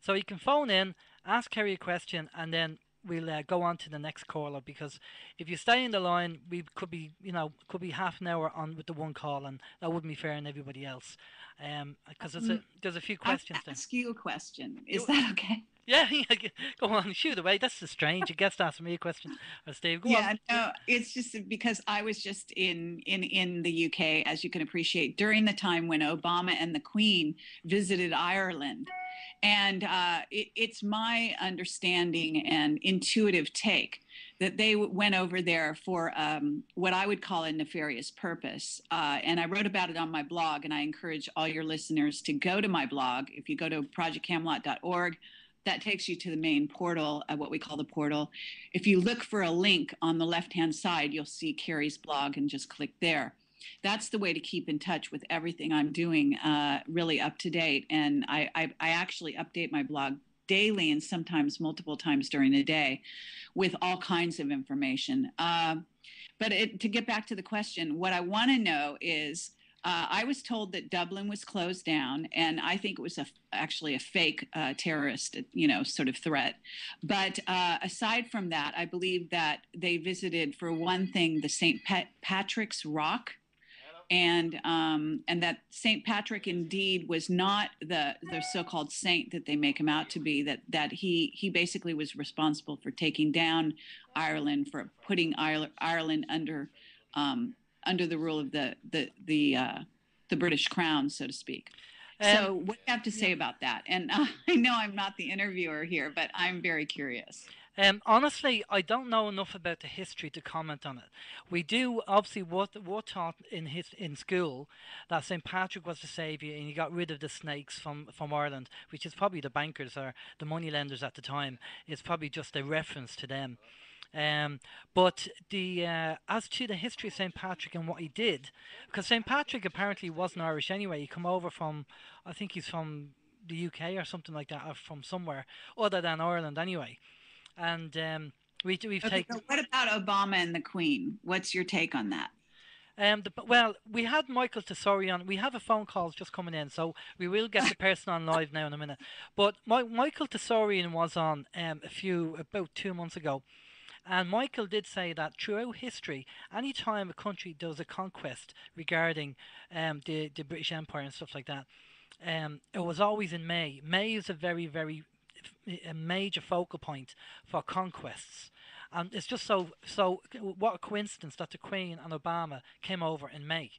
So you can phone in, ask Kerry a question, and then we'll go on to the next caller. Because if you stay in the line, we could be, could be half an hour on with the one call, and that wouldn't be fair on everybody else. Because there's a few I want questions to there. ask you a question. Is You, that okay? yeah, yeah, go on, shoot away. That's the strange. You guess to ask me a question, or Steve. Go on. Yeah, no, it's just because I was just in the UK, as you can appreciate, during the time when Obama and the Queen visited Ireland. And it's my understanding and intuitive take that they went over there for what I would call a nefarious purpose. And I wrote about it on my blog, and I encourage all your listeners to go to my blog. If you go to projectcamelot.org, that takes you to the main portal, what we call the portal. If you look for a link on the left-hand side, you'll see Kerry's blog and just click there. That's the way to keep in touch with everything I'm doing, really up to date. And I actually update my blog daily and sometimes multiple times during the day with all kinds of information. But to get back to the question, what I want to know is, I was told that Dublin was closed down, and I think it was actually a fake terrorist, sort of threat. But aside from that, I believe that they visited, for one thing, the St. Patrick's Rock, and that St. Patrick indeed was not the so-called saint that they make him out to be. That he basically was responsible for taking down Ireland, for putting Ireland under the rule of the British Crown, so to speak. Um, So, what do you have to say about that? And I know I'm not the interviewer here, but I'm very curious. Honestly, I don't know enough about the history to comment on it. We do obviously were taught in school that St. Patrick was the saviour and he got rid of the snakes from Ireland, which is probably the bankers or the money lenders at the time. It's probably just a reference to them. But the as to the history of St. Patrick and what he did, because St. Patrick apparently wasn't Irish anyway. He come over from, I think he's from the UK or something like that, or from somewhere other than Ireland anyway. And we've Okay, taken so what about Obama and the Queen? What's your take on that? well, we had Michael Tesori on. We have a phone call just coming in, so we will get the person on live now in a minute. But Michael Tesorian was on about 2 months ago, and Michael did say that throughout history, any time a country does a conquest regarding the British Empire and stuff like that, it was always in May. May is a very a major focal point for conquests. And it's just so. What a coincidence that the Queen and Obama came over in May.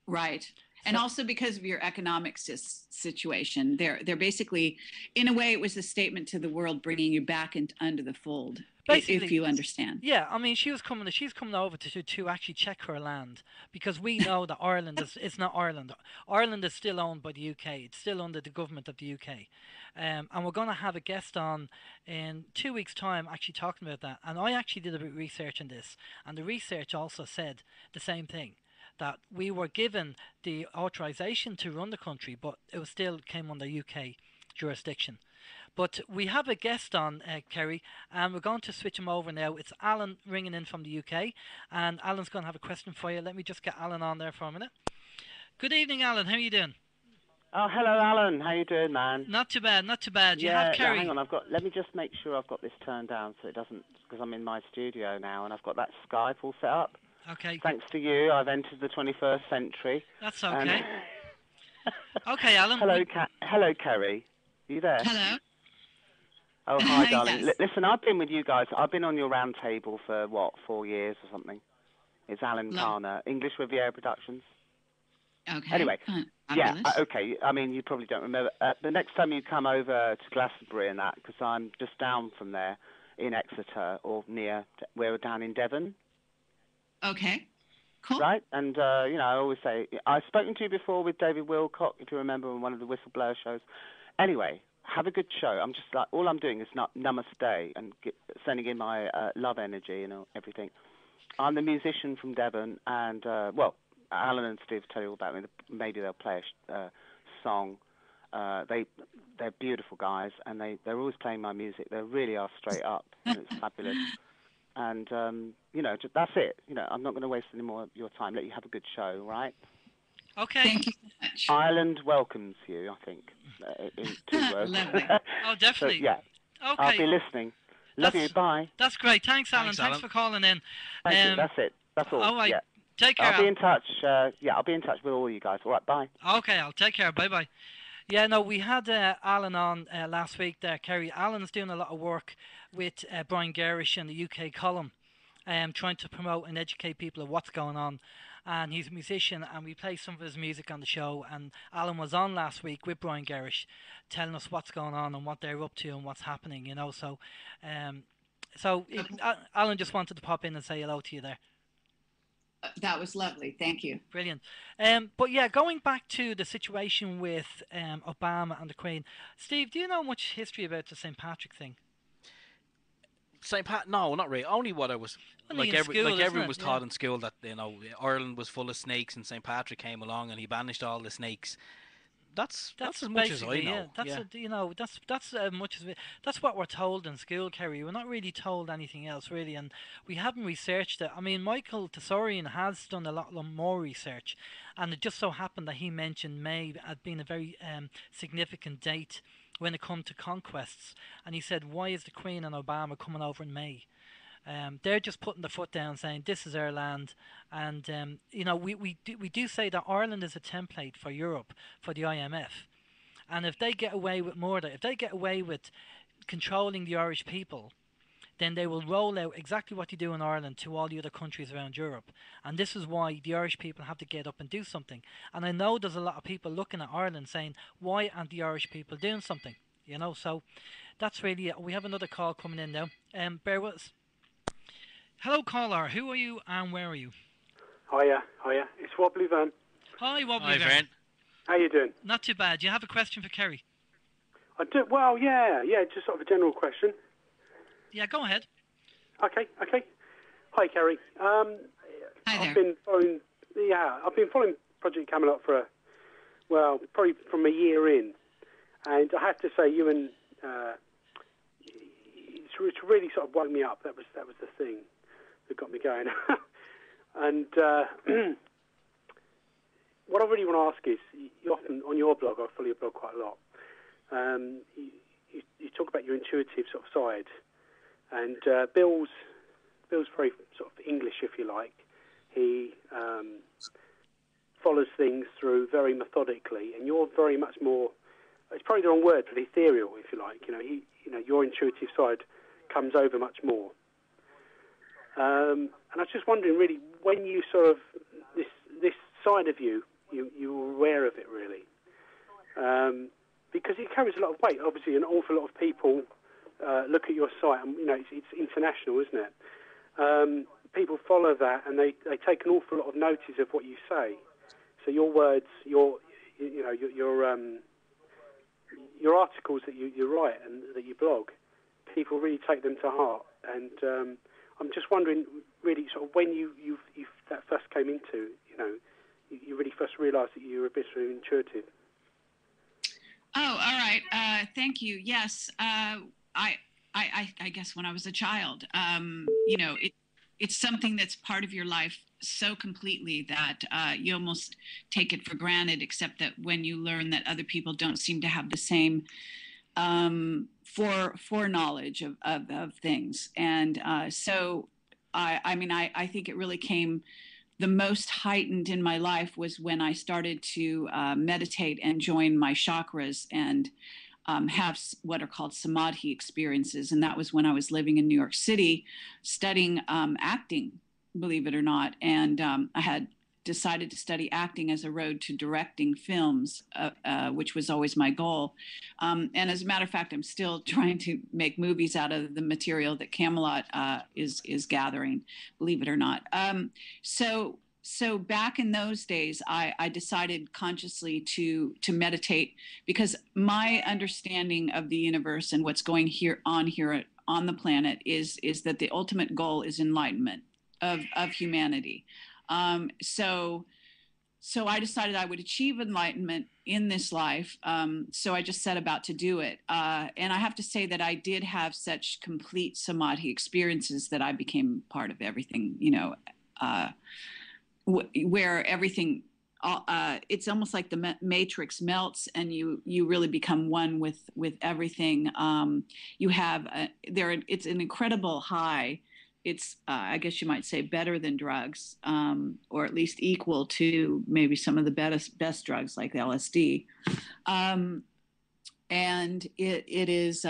Right. And So also because of your economic situation, they're basically, in a way, it was a statement to the world, bringing you back under the fold, if basically, you understand. yeah. I mean, she's coming over to actually check her land because we know that Ireland is it's not Ireland. Ireland is still owned by the UK. It's still under the government of the UK. And we're going to have a guest on in 2 weeks' time actually talking about that. And I actually did a bit of research on this, and the research also said the same thing, that we were given the authorization to run the country, but it was still came under UK jurisdiction. But we have a guest on, Kerry, and we're going to switch him over now. It's Alan ringing in from the UK, and Alan's going to have a question for you. Let me just get Alan on there for a minute. Good evening, Alan. How are you doing? Oh, hello, Alan. How you doing, man? Not too bad, not too bad. You have Yeah, now hang Kerry. on. Let me just make sure I've got this turned down so it doesn't, because I'm in my studio now and I've got that Skype all set up. Okay, Thanks to you, I've entered the 21st century. that's And okay. Okay, Alan. hello, Kerry. Are you there? Hello. Oh, hi, darling. Yes. Listen, I've been with you guys. I've been on your round table for, 4 years or something? It's Alan Love. Carner, English Riviera Productions. Okay. Anyway, yeah, Fabulous. okay. I mean, you probably don't remember. The next time you come over to Glastonbury and that, because I'm just down from there in Exeter or near, we're down in Devon, Okay. Cool. right? And, I always say, I've spoken to you before with David Wilcock, if you remember, on one of the Whistleblower shows. Anyway, have a good show. I'm just like, all I'm doing is namaste and sending in my love energy and everything. I'm the musician from Devon, and, Alan and Steve tell you all about me. Maybe they'll play a song. They're beautiful guys, and they're always playing my music. They really are straight up, and it's fabulous. And that's it. I'm not going to waste any more of your time. Let you have a good show, right? Okay. Thank you so much. Ireland welcomes you, I think, in 2 words. Lovely. Oh, definitely. So, yeah, Okay. I'll be listening. Love you. Bye. That's great. Thanks, Alan. Thanks, Thanks Alan. for calling in. Thank you. That's it. That's all. All right. Yeah. Take care. I'll be Alan. in touch. I'll be in touch with all you guys. All right. Bye. Okay, I'll take care. Bye bye. Yeah, no, we had Alan on last week there, Kerry. Alan's doing a lot of work with Brian Garish in the UK column, trying to promote and educate people of what's going on. And he's a musician, and we play some of his music on the show. And Alan was on last week with Brian Garish, telling us what's going on and what they're up to and what's happening, you know. So, Alan just wanted to pop in and say hello to you there. That was lovely. Thank you. Brilliant. But yeah, going back to the situation with Obama and the Queen, Steve, do you know much history about the St. Patrick thing? No, not really. Only what I was Only like. in school, Everyone was isn't it? taught Yeah. in school that Ireland was full of snakes, and St. Patrick came along and he banished all the snakes. That's as much as I basically, know. yeah. That's as much as that's what we're told in school, Kerry. We're not really told anything else, really, and we haven't researched it. I mean, Michael Tesorian has done a lot more research, and it just so happened that he mentioned May as being a very significant date when it comes to conquests, and he said, "Why is the Queen and Obama coming over in May?" They're just putting their foot down, saying this is our land, and we do say that Ireland is a template for Europe, for the IMF, and if they get away with murder, if they get away with controlling the Irish people, then they will roll out exactly what you do in Ireland to all the other countries around Europe, and this is why the Irish people have to get up and do something. And I know there's a lot of people looking at Ireland saying, why aren't the Irish people doing something? You know, so that's really it. We have another call coming in now. Bear with us. Hello, caller. Who are you and where are you? Hiya. It's Wobbly Van. Hi, Wobbly Hi, Van. Vern. How you doing? Not too bad. Do you have a question for Kerry? I do. Well, yeah. Just sort of a general question. Yeah, go ahead. Okay. Hi, Kerry. Hi there. I've been following Project Camelot for probably from a year in, and I have to say, you and it's really sort of woke me up. That was the thing that got me going. And what I really want to ask is, you often on your blog, I follow your blog quite a lot. You talk about your intuitive sort of side, and Bill's very sort of English, if you like. He follows things through very methodically, and you're very much more. It's probably the wrong word, but ethereal, if you like. Your intuitive side comes over much more. And I was just wondering, really, when you sort of this side of you were aware of it, really, because it carries a lot of weight. Obviously, an awful lot of people look at your site, and it's international, isn't it? People follow that, and they take an awful lot of notice of what you say. So your words, your articles that you write and that you blog, people really take them to heart. And I'm just wondering, really, sort of when you that first came into, you really first realised that you were a bit sort of intuitive. Oh, all right. Thank you. Yes. I guess when I was a child, it's something that's part of your life so completely that you almost take it for granted, except that when you learn that other people don't seem to have the same foreknowledge of things. And so, I think it really came, the most heightened in my life was when I started to meditate and join my chakras and have what are called samadhi experiences. And that was when I was living in New York City studying acting, believe it or not. And I had decided to study acting as a road to directing films, which was always my goal. And as a matter of fact, I'm still trying to make movies out of the material that Camelot is gathering, believe it or not. So back in those days, I decided consciously to meditate, because my understanding of the universe and what's going on the planet is that the ultimate goal is enlightenment of humanity. So I decided I would achieve enlightenment in this life. So I just set about to do it. And I have to say that I did have such complete samadhi experiences that I became part of everything, where everything, it's almost like the matrix melts, and you really become one with everything. You have it's an incredible high. It's I guess you might say better than drugs, or at least equal to maybe some of the best drugs like LSD. And it is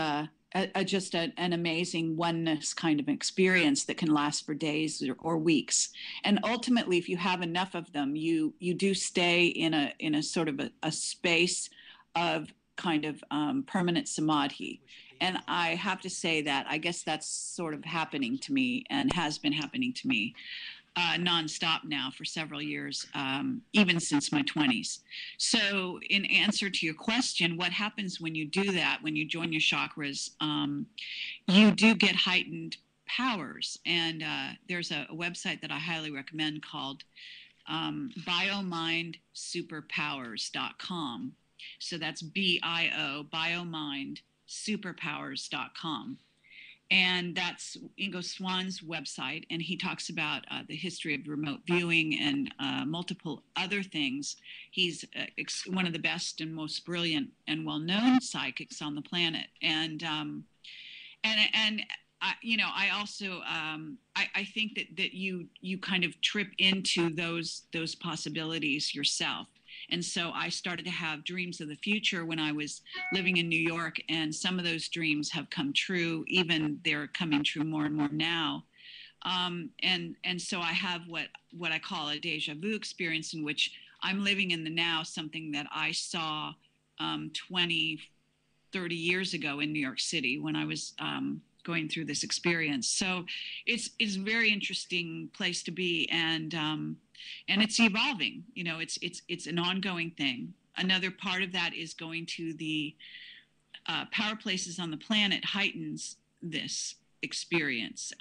just an amazing oneness kind of experience that can last for days or weeks. And ultimately, if you have enough of them, you do stay in a sort of a space of kind of permanent samadhi. And I have to say that I guess that's sort of happening to me and has been happening to me nonstop now for several years, even since my 20s. So in answer to your question, what happens when you do that, when you join your chakras, you do get heightened powers. And there's a website that I highly recommend called biomindsuperpowers.com. So that's biomindsuperpowers.com. And that's Ingo Swann's website, and he talks about the history of remote viewing and multiple other things. He's one of the best and most brilliant and well-known psychics on the planet. And I also I think that you kind of trip into those possibilities yourself. And so I started to have dreams of the future when I was living in New York, and some of those dreams have come true. Even they're coming true more and more now. And so I have what I call a deja vu experience, in which I'm living in the now, something that I saw 20, 30 years ago in New York City when I was going through this experience. So it's a very interesting place to be, and it's evolving. You know, it's an ongoing thing. Another part of that is going to the power places on the planet heightens this experience.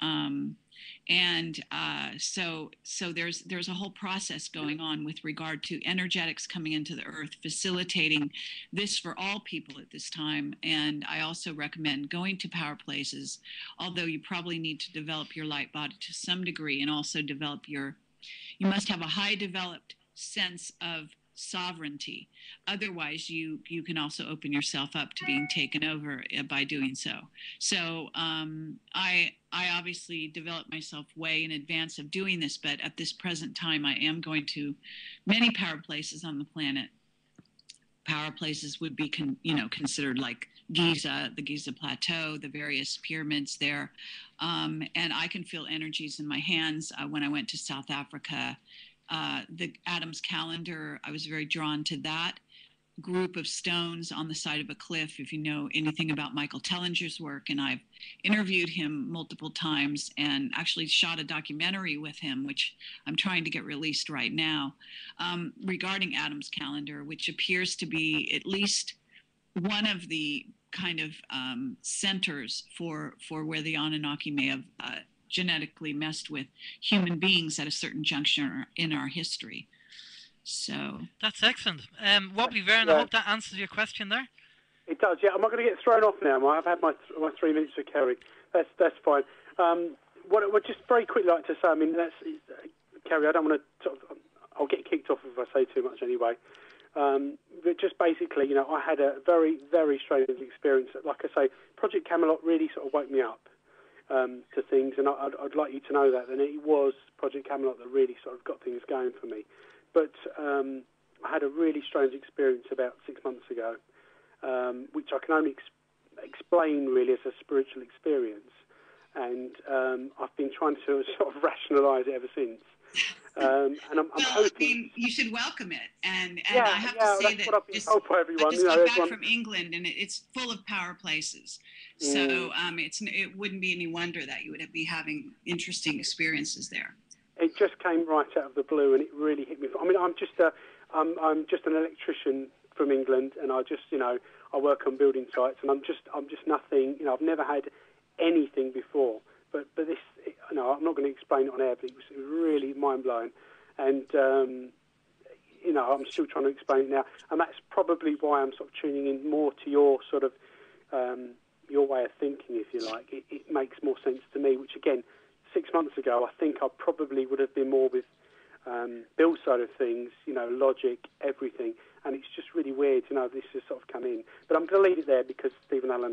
So there's a whole process going on with regard to energetics coming into the earth, facilitating this for all people at this time. And I also recommend going to power places, although you probably need to develop your light body to some degree, and also develop you must have a high developed sense of sovereignty. Otherwise, you can also open yourself up to being taken over by doing so. So I obviously developed myself way in advance of doing this, but at this present time, I am going to many power places on the planet. Power places would be considered like Giza, the Giza Plateau, the various pyramids there. And I can feel energies in my hands. When I went to South Africa, the Adam's calendar, I was very drawn to that group of stones on the side of a cliff, if you know anything about Michael Tellinger's work. And I've interviewed him multiple times and actually shot a documentary with him, which I'm trying to get released right now, regarding Adam's calendar, which appears to be at least one of the kind of centers for where the Anunnaki may have genetically messed with human beings at a certain juncture in our history. So that's excellent. Wobbly Vern, I hope that answers your question there. It does, yeah. I'm not going to get thrown off now. I've had my 3 minutes with Kerry. That's fine. What I would just very quickly like to say, I mean, Kerry, I don't want to I'll get kicked off if I say too much anyway. But just basically, I had a very, very strange experience. Like I say, Project Camelot really sort of woke me up to things, and I'd like you to know that. And it was Project Camelot that really sort of got things going for me. But I had a really strange experience about 6 months ago, which I can only explain really as a spiritual experience. And I've been trying to sort of rationalise it ever since. And I'm hoping... I mean, you should welcome it. And I have to say that I just got back from England, and it's full of power places. So it wouldn't be any wonder that you would be having interesting experiences there. It just came right out of the blue, and it really hit me. I mean, I'm just an electrician from England, and I just, I work on building sites, and I'm just nothing. I've never had anything before. But this, I'm not going to explain it on air, but it was really mind blowing, and I'm still trying to explain it now, and that's probably why I'm sort of tuning in more to your sort of your way of thinking, if you like. It makes more sense to me. Which again, 6 months ago, I think I probably would have been more with build side of things, logic, everything. And it's just really weird, this has sort of come in. But I'm going to leave it there because Stephen Allen